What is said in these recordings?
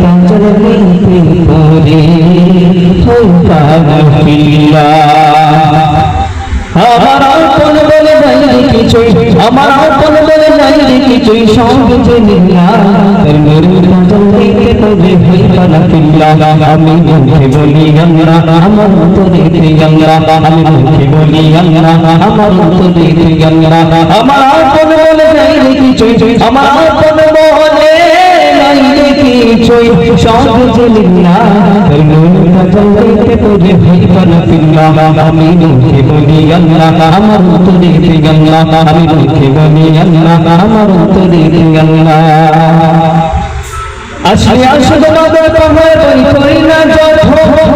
কাজল হইতে পরে হইতা ফিল্লা আমার আপন বলে নাই কিছুই আমার আপন বলে নাই কিছুই সব জেনিলা নূর কাজল হইতে পরে হইতা ফিল্লা আমি মুখে বলি আল্লাহ আমার অন্তরে আল্লাহ আমি মুখে বলি আল্লাহ আমার অন্তরে আল্লাহ আমার আপন বলে নাই কিছুই আমার আপন বলে নাই কিছুই সব জেনিলা নূর কাজল হইতে পরে হইতা ফিল্লা আমি মুখে বলি আল্লাহ আমার অন্তরে আল্লাহ আমি মুখে বলি আল্লাহ আমার অন্তরে আল্লাহ আসলে আসলে বাবার পাহাড় ওই কই না যত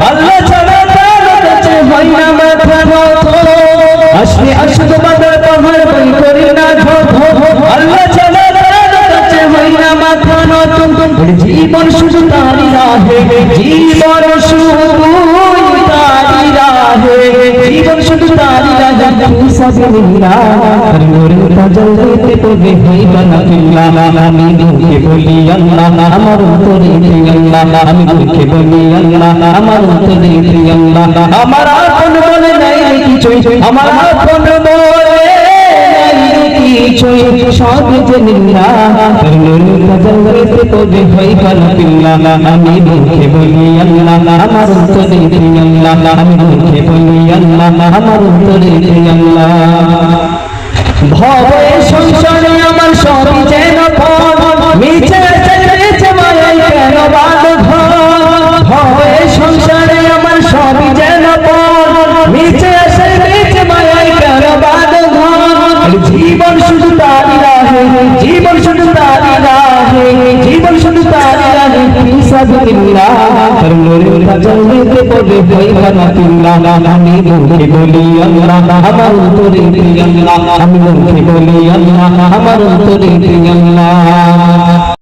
আল্লাহ ছাড়া তার কাছে হয় না মাথা নত আসলে আসলে বাবার পাহাড় ওই কই না যত আল্লাহ ছাড়া তার কাছে হয় না মাথা নত জীবন শুধু তারি রাহে জীবন শুধু তারি রাহে জীবন শুধু তারি রাহে সাবিলিল্লাহ নূর কাজল হইতে পরে হইবা না ফিল্লা আমি মুখে বলি আল্লাহ আমার অন্তরে আল্লাহ আমি মুখে বলি আল্লাহ আমার অন্তরে আল্লাহ আমার আপন বলে নাই কিছুই আমার আপন বলে কিছুই সব জেনিলা নূর কাজল হইতে পরে হইবা না ফিল্লা আমি মুখে বলি আল্লাহ আমার অন্তরে আল্লাহ আমি মুখে বলি আল্লাহ আমার অন্তরে আল্লাহ ভবে সংসারে আমার সবই যেন মিছে মিছে মায়াই কেন বাঁধ ভবে সংসারে আমার সবই যেন মিছে মিছে মায়াই কেন বাঁধ জীবন শুধু তারি রাহে জীবন শুধু তারি রাহে জীবন শুধু তারি রাহে সাবিলিল্লাহ নূর কাজল হইতে পরে হইবা না ফিল্লা আমি মুখে বলি আল্লাহ আমার অন্তরে আল্লাহ আমি মুখে বলি আল্লাহ আমার অন্তরে আল্লাহ